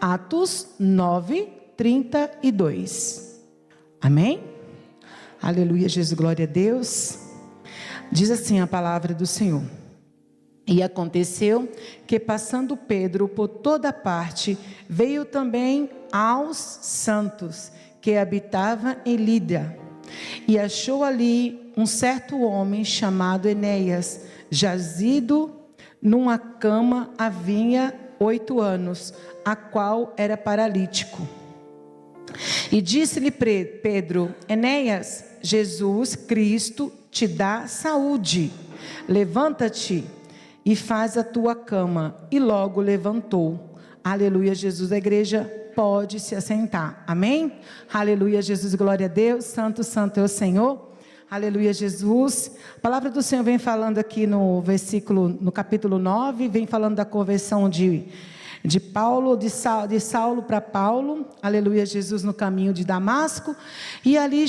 Atos 9, 32. Amém? Aleluia, Jesus, glória a Deus. Diz assim a palavra do Senhor. E aconteceu que, passando Pedro por toda parte, veio também aos santos que habitavam em Lídia. E achou ali um certo homem chamado Enéas, jazido numa cama havia 8 anos, a qual era paralítico. E disse-lhe Pedro: Enéas, Jesus Cristo te dá saúde. Levanta-te e faz a tua cama. E logo levantou. Aleluia, Jesus. A igreja pode se assentar. Amém? Aleluia, Jesus. Glória a Deus. Santo, santo é o Senhor. Aleluia, Jesus. A palavra do Senhor vem falando aqui no capítulo 9, vem falando da conversão de Paulo, de Saulo para Paulo. Aleluia, Jesus, no caminho de Damasco. E ali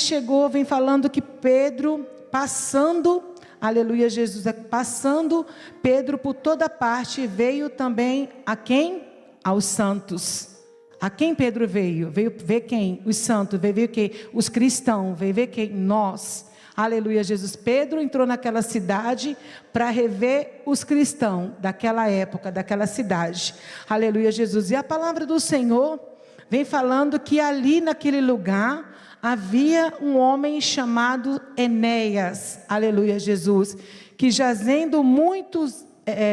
vem falando que Pedro passando, aleluia, Jesus, passando Pedro por toda parte, veio também a quem? Aos santos. A quem Pedro veio? Veio ver quem? Os santos. Veio ver quem? Os cristãos. Veio ver quem? Nós. Aleluia, Jesus. Pedro entrou naquela cidade para rever os cristãos daquela época, daquela cidade. Aleluia, Jesus. E a palavra do Senhor vem falando que ali naquele lugar havia um homem chamado Enéas. Aleluia, Jesus. Que jazendo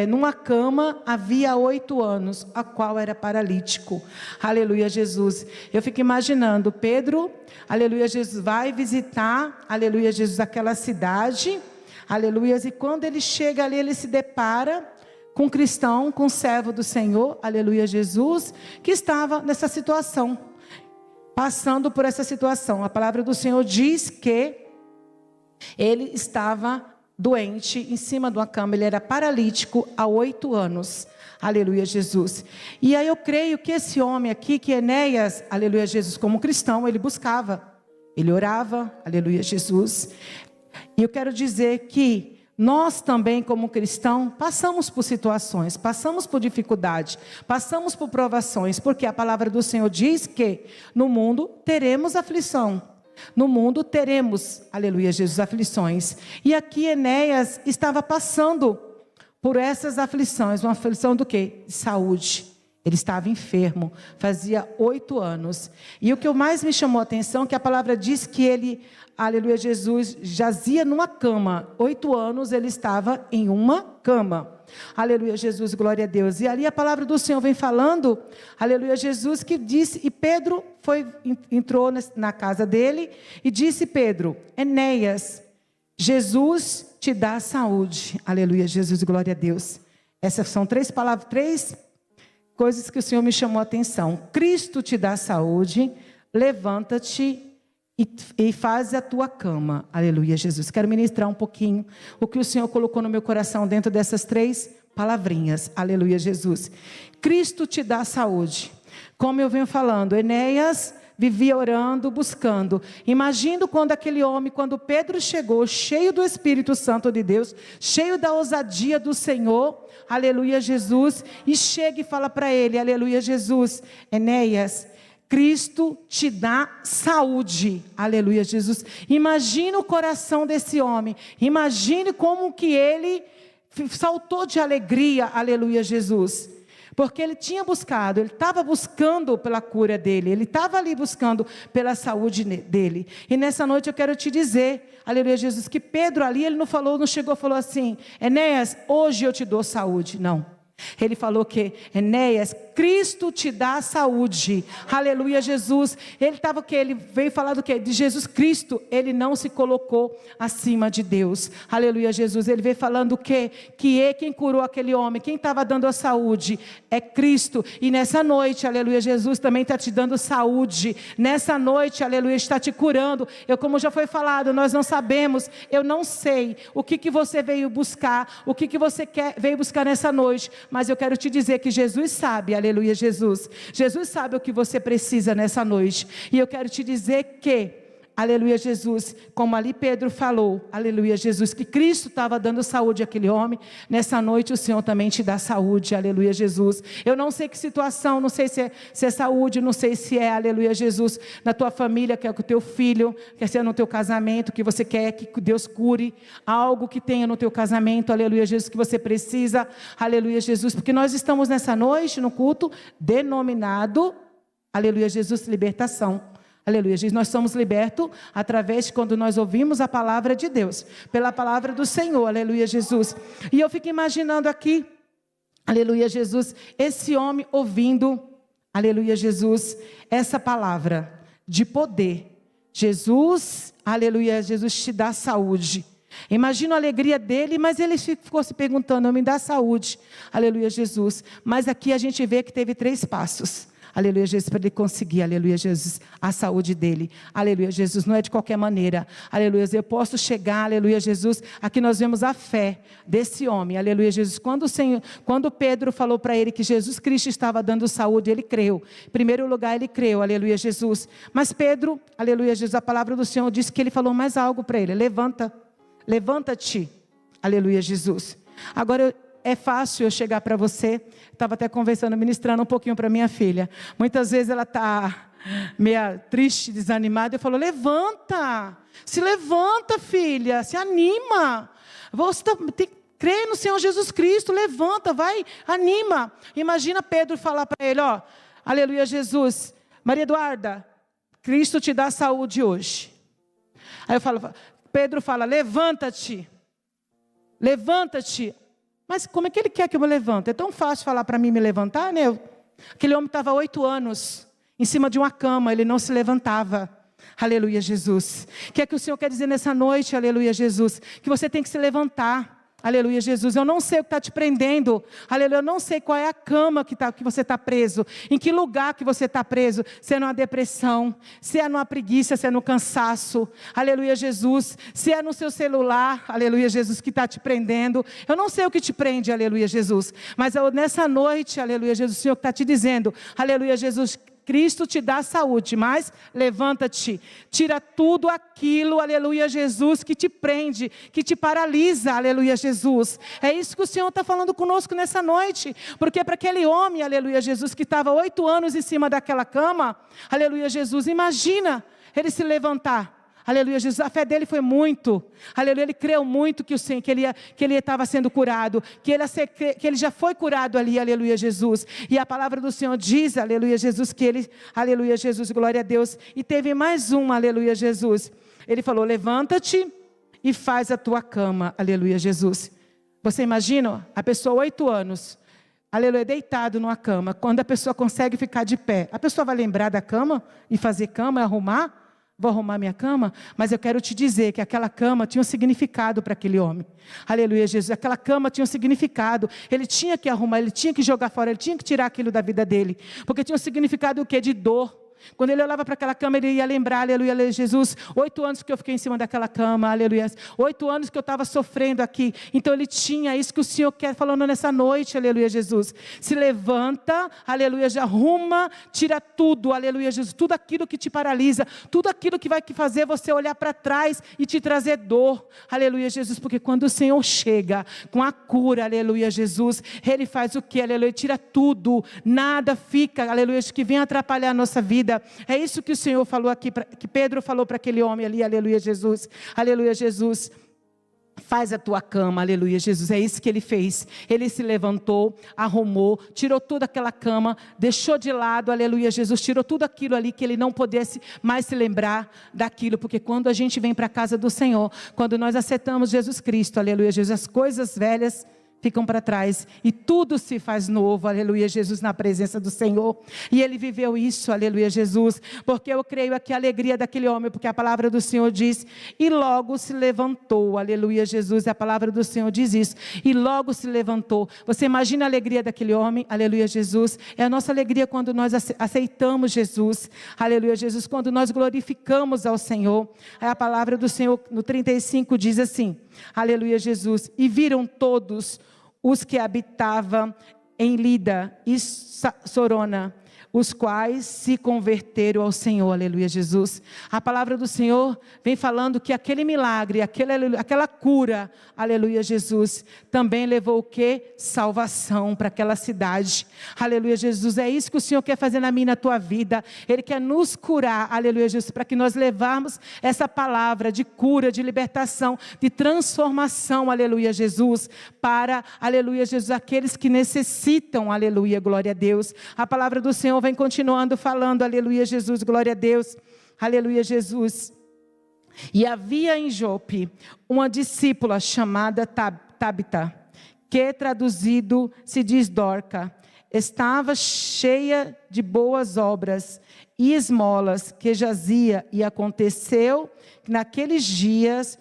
numa cama havia 8 anos, a qual era paralítico. Aleluia, Jesus. Eu fico imaginando Pedro, aleluia, Jesus, vai visitar, aleluia, Jesus, aquela cidade, aleluia, e quando ele chega ali, ele se depara com um cristão, com um servo do Senhor, aleluia, Jesus, que estava nessa situação, passando por essa situação. A palavra do Senhor diz que ele estava doente, em cima de uma cama, ele era paralítico há 8 anos, aleluia, Jesus. E aí eu creio que esse homem aqui, que Enéas, aleluia, Jesus, como cristão, ele buscava, ele orava, aleluia, Jesus. E eu quero dizer que nós também, como cristão, passamos por situações, passamos por dificuldade, passamos por provações, porque a palavra do Senhor diz que no mundo teremos aflição. No mundo teremos, aleluia, Jesus, aflições. E aqui Enéas estava passando por essas aflições. Uma aflição do quê? De saúde. Ele estava enfermo, fazia 8 anos. E o que mais me chamou a atenção, que a palavra diz que ele, aleluia, Jesus, jazia numa cama. 8 anos ele estava em uma cama. Aleluia, Jesus, glória a Deus. E ali a palavra do Senhor vem falando, aleluia, Jesus, que disse, e Pedro entrou na casa dele, e disse Pedro: Enéas, Jesus te dá saúde. Aleluia, Jesus, glória a Deus. Essas são 3 palavras, 3 coisas que o Senhor me chamou a atenção. Cristo te dá saúde, levanta-te e faz a tua cama. Aleluia, Jesus. Quero ministrar um pouquinho o que o Senhor colocou no meu coração dentro dessas 3 palavrinhas. Aleluia, Jesus. Cristo te dá saúde. Como eu venho falando, Enéas vivia orando, buscando. Imagino quando Pedro chegou, cheio do Espírito Santo de Deus, cheio da ousadia do Senhor, aleluia, Jesus, e chega e fala para ele, aleluia, Jesus: Enéas, Cristo te dá saúde. Aleluia, Jesus. Imagina o coração desse homem. Imagine como que ele saltou de alegria. Aleluia, Jesus. Porque ele tinha buscado, ele estava buscando pela cura dele, ele estava ali buscando pela saúde dele. E nessa noite eu quero te dizer, aleluia, Jesus, que Pedro ali, ele não chegou e falou assim: Enéas, hoje eu te dou saúde. Não. Ele falou que, Enéas, Cristo te dá saúde. Aleluia, Jesus. Ele veio falar do quê? De Jesus Cristo. Ele não se colocou acima de Deus. Aleluia, Jesus. Ele veio falando o quê? Que quem curou aquele homem, quem estava dando a saúde é Cristo. E nessa noite, aleluia, Jesus também está te dando saúde. Nessa noite, aleluia, está te curando. Como já foi falado, nós não sabemos, eu não sei o que você veio buscar, o que você veio buscar nessa noite. Mas eu quero te dizer que Jesus sabe, aleluia, Jesus. Jesus sabe o que você precisa nessa noite. E eu quero te dizer que aleluia Jesus, como ali Pedro falou, aleluia Jesus, que Cristo estava dando saúde àquele homem, nessa noite o Senhor também te dá saúde, aleluia Jesus. Eu não sei que situação, não sei se é saúde, não sei se é, aleluia Jesus, na tua família, quer que o teu filho, quer ser no teu casamento, que você quer que Deus cure, algo que tenha no teu casamento, aleluia Jesus, que você precisa, aleluia Jesus, porque nós estamos nessa noite, no culto, denominado, aleluia Jesus, libertação. Aleluia, Jesus, nós somos libertos através de quando nós ouvimos a palavra de Deus, pela palavra do Senhor, aleluia, Jesus. E eu fico imaginando aqui, aleluia, Jesus, esse homem ouvindo, aleluia, Jesus, essa palavra de poder. Jesus, aleluia, Jesus te dá saúde. Imagina a alegria dele, mas ele ficou se perguntando, me dá saúde, aleluia, Jesus. Mas aqui a gente vê que teve 3 passos. Aleluia, Jesus, para ele conseguir, aleluia, Jesus, a saúde dele. Aleluia, Jesus, não é de qualquer maneira. Aleluia, eu posso chegar, aleluia, Jesus. Aqui nós vemos a fé desse homem. Aleluia, Jesus. Quando Pedro falou para ele que Jesus Cristo estava dando saúde, ele creu. Em primeiro lugar, ele creu, aleluia, Jesus. Mas Pedro, aleluia, Jesus, a palavra do Senhor disse que ele falou mais algo para ele. Levanta-te, aleluia, Jesus. Agora é fácil eu chegar para você, estava até conversando, ministrando um pouquinho para minha filha. Muitas vezes ela está meio triste, desanimada, eu falo, levanta, se levanta, filha, se anima. Você crê no Senhor Jesus Cristo, levanta, vai, anima. Imagina Pedro falar para ele, ó, aleluia Jesus, Maria Eduarda, Cristo te dá saúde hoje. Aí Pedro fala, levanta-te. Mas como é que ele quer que eu me levante? É tão fácil falar para mim me levantar, né? Aquele homem estava 8 anos em cima de uma cama, ele não se levantava. Aleluia, Jesus. O que é que o Senhor quer dizer nessa noite, aleluia, Jesus? Que você tem que se levantar. Aleluia, Jesus. Eu não sei o que está te prendendo. Aleluia, eu não sei qual é a cama que você está preso. Em que lugar que você está preso. Se é numa depressão, se é numa preguiça, se é no cansaço. Aleluia, Jesus. Se é no seu celular, aleluia, Jesus, que está te prendendo. Eu não sei o que te prende, aleluia, Jesus. Mas nessa noite, aleluia, Jesus, o Senhor está te dizendo, aleluia, Jesus, Cristo te dá saúde, mas levanta-te, tira tudo aquilo, aleluia, Jesus, que te prende, que te paralisa, aleluia, Jesus. É isso que o Senhor está falando conosco nessa noite, porque para aquele homem, aleluia, Jesus, que estava 8 anos em cima daquela cama, aleluia, Jesus, imagina ele se levantar. Aleluia, Jesus, a fé dele foi muito, aleluia, ele creu muito que ele estava sendo curado, que ele já foi curado ali, aleluia, Jesus, e a palavra do Senhor diz, aleluia, Jesus, que ele, aleluia, Jesus, glória a Deus, e teve mais um, aleluia, Jesus, ele falou, levanta-te e faz a tua cama, aleluia, Jesus. Você imagina, a pessoa 8 anos, aleluia, deitado numa cama, quando a pessoa consegue ficar de pé, a pessoa vai lembrar da cama e fazer cama, arrumar? Vou arrumar minha cama, mas eu quero te dizer que aquela cama tinha um significado para aquele homem. Aleluia, Jesus. Aquela cama tinha um significado. Ele tinha que arrumar, ele tinha que jogar fora, ele tinha que tirar aquilo da vida dele. Porque tinha um significado o quê? De dor. Quando ele olhava para aquela cama, ele ia lembrar, aleluia, Jesus, 8 anos que eu fiquei em cima daquela cama, aleluia, 8 anos que eu estava sofrendo aqui. Então ele tinha isso que o Senhor quer falando nessa noite, aleluia, Jesus. Se levanta, aleluia, já arruma, tira tudo, aleluia, Jesus, tudo aquilo que te paralisa, tudo aquilo que vai fazer você olhar para trás e te trazer dor, aleluia, Jesus, porque quando o Senhor chega com a cura, aleluia, Jesus, Ele faz o que, aleluia, tira tudo, nada fica, aleluia, que vem atrapalhar a nossa vida. É isso que o Senhor falou aqui, que Pedro falou para aquele homem ali, aleluia, Jesus, aleluia, Jesus. Faz a tua cama, aleluia, Jesus. É isso que ele fez. Ele se levantou, arrumou, tirou toda aquela cama, deixou de lado, aleluia, Jesus. Tirou tudo aquilo ali que ele não pudesse mais se lembrar daquilo. Porque quando a gente vem para a casa do Senhor, quando nós aceitamos Jesus Cristo, aleluia, Jesus, as coisas velhas ficam para trás e tudo se faz novo, aleluia, Jesus, na presença do Senhor. E ele viveu isso, aleluia, Jesus, porque eu creio que a alegria daquele homem, porque a palavra do Senhor diz, e logo se levantou, aleluia, Jesus, e a palavra do Senhor diz isso, e logo se levantou. Você imagina a alegria daquele homem, aleluia, Jesus, é a nossa alegria quando nós aceitamos Jesus, aleluia, Jesus, quando nós glorificamos ao Senhor. A palavra do Senhor no 35 diz assim, aleluia, Jesus, e viram todos os que habitavam em Lida e Sorona, os quais se converteram ao Senhor, aleluia Jesus. A palavra do Senhor vem falando que aquele milagre, aquela cura, aleluia Jesus, também levou o quê? Salvação para aquela cidade, aleluia Jesus. É isso que o Senhor quer fazer na minha e na tua vida. Ele quer nos curar, aleluia Jesus, para que nós levarmos essa palavra de cura, de libertação, de transformação, aleluia Jesus, para, aleluia Jesus, aqueles que necessitam, aleluia, glória a Deus. A palavra do Senhor vem continuando falando, aleluia Jesus, glória a Deus, aleluia Jesus. E havia em Jope uma discípula chamada Tabita, que traduzido se diz Dorca, estava cheia de boas obras e esmolas que jazia, e aconteceu que naqueles dias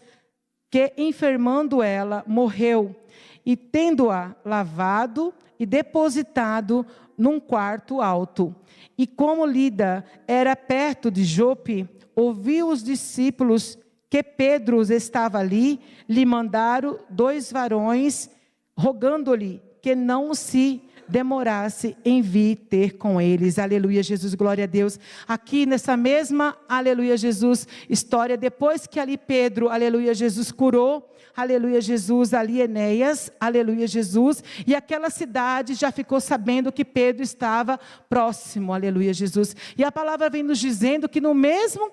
que, enfermando ela, morreu, e tendo-a lavado e depositado num quarto alto. E como Lida era perto de Jope, ouviu os discípulos que Pedro estava ali, lhe mandaram 2 varões, rogando-lhe que não se demorasse em vir ter com eles, aleluia Jesus, glória a Deus. Aqui nessa mesma, aleluia Jesus, história, depois que ali Pedro, aleluia Jesus, curou, aleluia Jesus, ali Enéas, aleluia Jesus, e aquela cidade já ficou sabendo que Pedro estava próximo, aleluia Jesus. E a palavra vem nos dizendo que no mesmo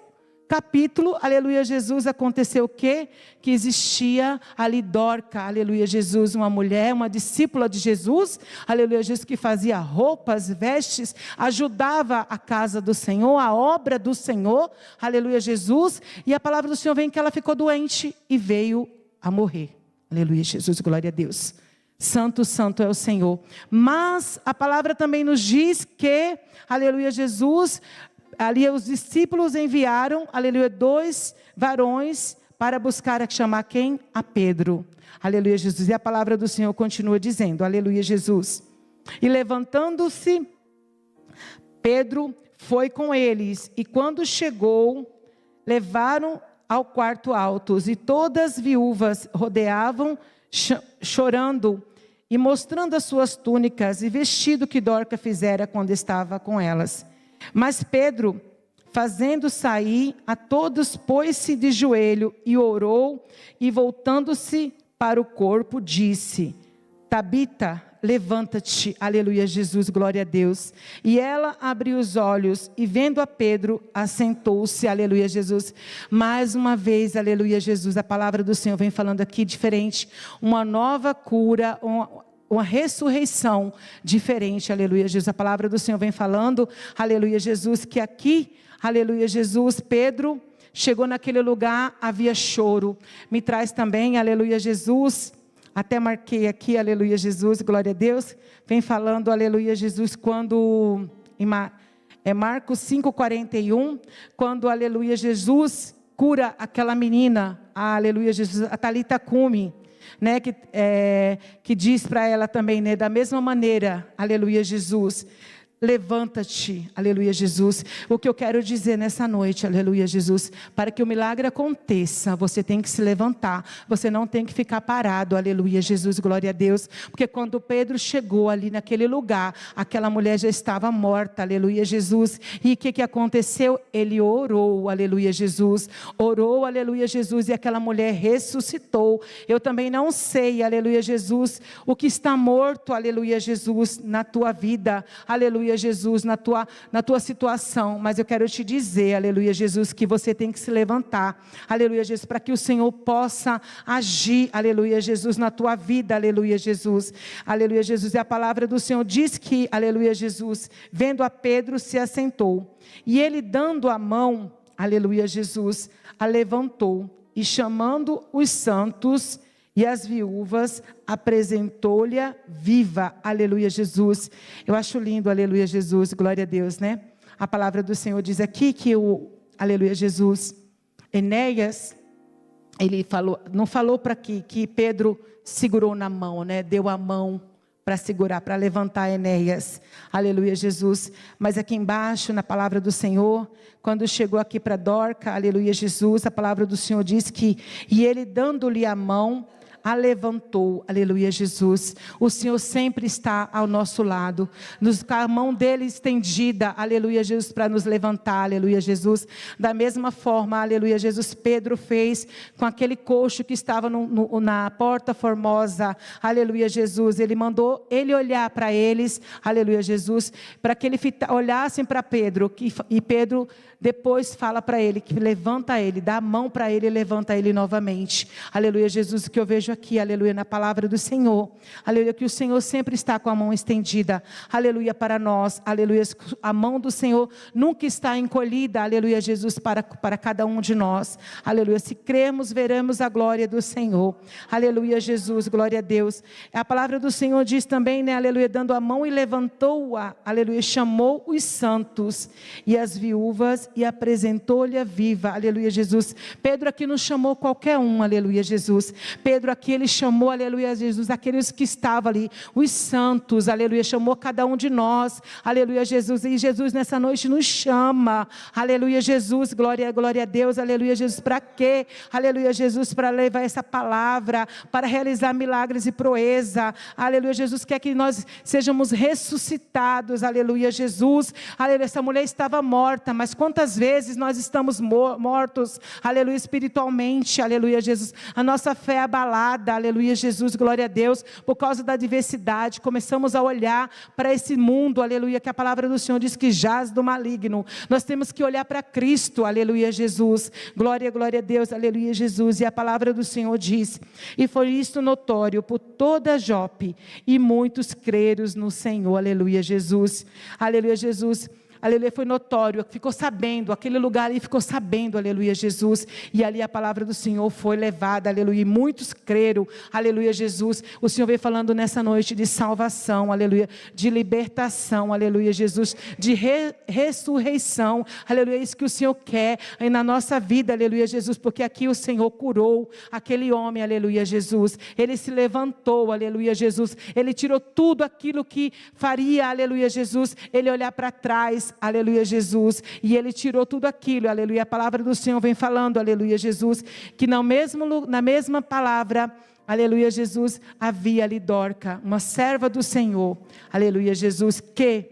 capítulo, aleluia Jesus, aconteceu o quê? Que existia ali Dorca, aleluia Jesus, uma mulher, uma discípula de Jesus, aleluia Jesus, que fazia roupas, vestes, ajudava a casa do Senhor, a obra do Senhor, aleluia Jesus, e a palavra do Senhor vem que ela ficou doente e veio a morrer, aleluia Jesus, glória a Deus. Santo, santo é o Senhor. Mas a palavra também nos diz que, aleluia Jesus, ali os discípulos enviaram, aleluia, 2 varões para buscar, chamar quem? A Pedro, aleluia Jesus. E a palavra do Senhor continua dizendo, aleluia Jesus. E levantando-se, Pedro foi com eles, e quando chegou, levaram ao quarto alto, e todas as viúvas rodeavam, chorando, e mostrando as suas túnicas, e vestido que Dorca fizera quando estava com elas. Mas Pedro, fazendo sair a todos, pôs-se de joelho e orou, e voltando-se para o corpo, disse, Tabita, levanta-te, aleluia Jesus, glória a Deus. E ela abriu os olhos, e vendo a Pedro, assentou-se, aleluia Jesus. Mais uma vez, aleluia Jesus, a palavra do Senhor vem falando aqui diferente, uma nova cura, uma ressurreição diferente, aleluia Jesus. A palavra do Senhor vem falando, aleluia Jesus, que aqui, aleluia Jesus, Pedro chegou naquele lugar, havia choro. Me traz também, aleluia Jesus, até marquei aqui, aleluia Jesus, glória a Deus. Vem falando, aleluia Jesus, quando, Marcos 5,41, quando, aleluia Jesus, cura aquela menina, aleluia Jesus, a Talita Cumi, né, que diz para ela também, né, da mesma maneira, aleluia Jesus, levanta-te, aleluia Jesus. O que eu quero dizer nessa noite, aleluia Jesus, para que o milagre aconteça, você tem que se levantar, você não tem que ficar parado, aleluia Jesus, glória a Deus, porque quando Pedro chegou ali naquele lugar, aquela mulher já estava morta, aleluia Jesus, e o que aconteceu? Ele orou, aleluia Jesus, orou, aleluia Jesus, e aquela mulher ressuscitou. Eu também não sei, aleluia Jesus, o que está morto, aleluia Jesus, na tua vida, aleluia Jesus, na tua situação, mas eu quero te dizer, aleluia Jesus, que você tem que se levantar, aleluia Jesus, para que o Senhor possa agir, aleluia Jesus, na tua vida, aleluia Jesus, aleluia Jesus. E a palavra do Senhor diz que, aleluia Jesus, vendo a Pedro, se assentou, e ele dando a mão, aleluia Jesus, a levantou, e chamando os santos e as viúvas, apresentou-lhe viva, aleluia Jesus. Eu acho lindo, aleluia Jesus, glória a Deus, né? A palavra do Senhor diz aqui que aleluia Jesus, Enéas, ele falou, não falou para que Pedro segurou na mão, né? Deu a mão para segurar, para levantar Enéas, aleluia Jesus. Mas aqui embaixo, na palavra do Senhor, quando chegou aqui para Dorca, aleluia Jesus, a palavra do Senhor diz que, e ele dando-lhe a mão, a levantou, aleluia Jesus. O Senhor sempre está ao nosso lado, com a mão dele estendida, aleluia Jesus, para nos levantar, aleluia Jesus. Da mesma forma, aleluia Jesus, Pedro fez com aquele coxo que estava na porta formosa, aleluia Jesus. Ele mandou ele olhar para eles, aleluia Jesus, para que ele olhassem para Pedro, e Pedro depois fala para ele, que levanta ele, dá a mão para ele e levanta ele novamente, aleluia Jesus. O que eu vejo aqui, aleluia, na palavra do Senhor, aleluia, que o Senhor sempre está com a mão estendida, aleluia, para nós, aleluia, a mão do Senhor nunca está encolhida, aleluia Jesus, para cada um de nós, aleluia. Se cremos, veremos a glória do Senhor, aleluia Jesus, glória a Deus. A palavra do Senhor diz também, né, aleluia, dando a mão e levantou-a, aleluia, chamou os santos e as viúvas e apresentou-lhe a viva, aleluia Jesus. Pedro aqui não chamou qualquer um, aleluia Jesus. Pedro aqui ele chamou, aleluia Jesus, aqueles que estavam ali, os santos, aleluia, chamou cada um de nós, aleluia Jesus. E Jesus nessa noite nos chama, aleluia Jesus, glória a Deus, aleluia Jesus. Para quê? Aleluia Jesus, para levar essa palavra, para realizar milagres e proeza, aleluia Jesus. Quer que nós sejamos ressuscitados, aleluia Jesus, aleluia. Essa mulher estava morta, mas quantas vezes nós estamos mortos, aleluia, espiritualmente, aleluia Jesus. A nossa fé é abalada, aleluia Jesus, glória a Deus, por causa da adversidade. Começamos a olhar para esse mundo, aleluia, que a palavra do Senhor diz que jaz do maligno. Nós temos que olhar para Cristo, aleluia Jesus, glória a Deus, aleluia Jesus. E a palavra do Senhor diz: e foi isto notório por toda Jope, e muitos creram no Senhor, aleluia Jesus, aleluia Jesus. Aleluia, foi notório, ficou sabendo, aquele lugar ali ficou sabendo, aleluia Jesus, e ali a palavra do Senhor foi levada, aleluia, e muitos creram, aleluia Jesus. O Senhor veio falando nessa noite de salvação, aleluia, de libertação, aleluia Jesus, de ressurreição, aleluia, isso que o Senhor quer aí na nossa vida, aleluia Jesus, porque aqui o Senhor curou aquele homem, aleluia Jesus, ele se levantou, aleluia Jesus, ele tirou tudo aquilo que faria, aleluia Jesus, ele olhar para trás, aleluia Jesus, e ele tirou tudo aquilo, aleluia. A palavra do Senhor vem falando, aleluia Jesus, que na mesma palavra, aleluia Jesus, havia ali Dorca, uma serva do Senhor, aleluia Jesus, que,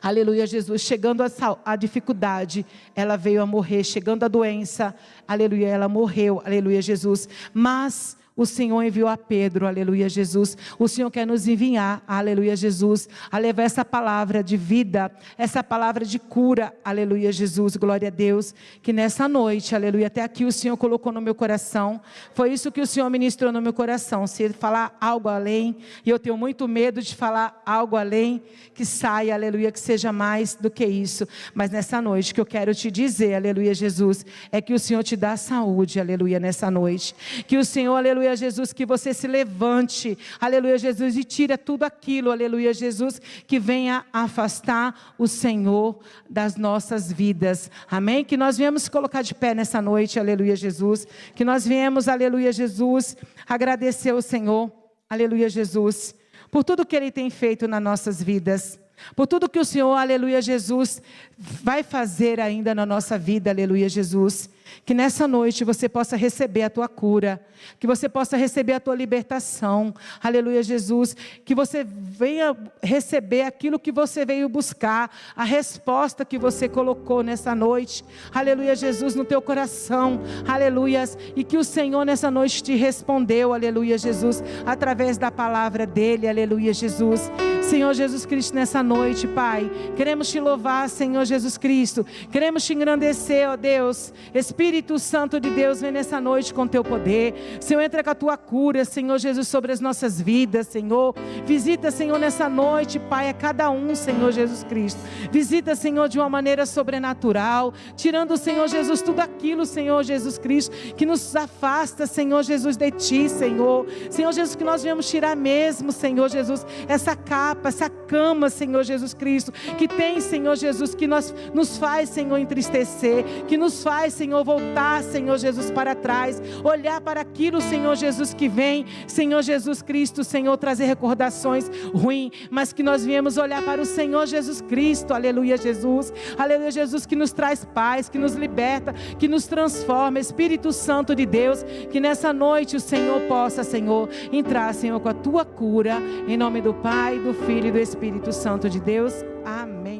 aleluia Jesus, chegando a dificuldade, ela veio a morrer, chegando a doença, aleluia, ela morreu, aleluia Jesus, mas o Senhor enviou a Pedro, aleluia Jesus. O Senhor quer nos enviar, aleluia Jesus, a levar essa palavra de vida, essa palavra de cura, aleluia Jesus, glória a Deus. Que nessa noite, aleluia, até aqui o Senhor colocou no meu coração, foi isso que o Senhor ministrou no meu coração. Se Ele falar algo além, e eu tenho muito medo de falar algo além, que saia, aleluia, que seja mais do que isso. Mas nessa noite, que eu quero te dizer, aleluia Jesus, é que o Senhor te dá saúde, aleluia, nessa noite. Que o Senhor, aleluia Jesus, que você se levante, aleluia Jesus, e tira tudo aquilo, aleluia Jesus, que venha afastar o Senhor das nossas vidas, amém? Que nós viemos se colocar de pé nessa noite, aleluia Jesus, que nós viemos, aleluia Jesus, agradecer ao Senhor, aleluia Jesus, por tudo que Ele tem feito nas nossas vidas, por tudo que o Senhor, aleluia Jesus, vai fazer ainda na nossa vida, aleluia Jesus. Que nessa noite você possa receber a tua cura, que você possa receber a tua libertação, aleluia Jesus, que você venha receber aquilo que você veio buscar, a resposta que você colocou nessa noite, aleluia Jesus, no teu coração, aleluia, e que o Senhor nessa noite te respondeu, aleluia Jesus, através da palavra dEle, aleluia Jesus. Senhor Jesus Cristo, nessa noite, Pai, queremos te louvar, Senhor Jesus Cristo, queremos te engrandecer, ó Deus. Espírito Santo de Deus, vem nessa noite com teu poder, Senhor, entra com a tua cura, Senhor Jesus, sobre as nossas vidas, Senhor, visita, Senhor, nessa noite, Pai, a cada um, Senhor Jesus Cristo, visita, Senhor, de uma maneira sobrenatural, tirando, Senhor Jesus, tudo aquilo, Senhor Jesus Cristo, que nos afasta, Senhor Jesus, de Ti, Senhor Jesus, que nós viemos tirar mesmo, Senhor Jesus, essa capa, tapa, essa cama, Senhor Jesus Cristo, que tem, Senhor Jesus, que nos faz, Senhor, entristecer, que nos faz, Senhor, voltar, Senhor Jesus, para trás, olhar para aquilo, Senhor Jesus, que vem, Senhor Jesus Cristo, Senhor, trazer recordações ruins, mas que nós viemos olhar para o Senhor Jesus Cristo, aleluia Jesus, que nos traz paz, que nos liberta, que nos transforma, Espírito Santo de Deus, que nessa noite o Senhor possa, Senhor, entrar, Senhor, com a tua cura, em nome do Pai, do Filho e do Espírito Santo de Deus, amém.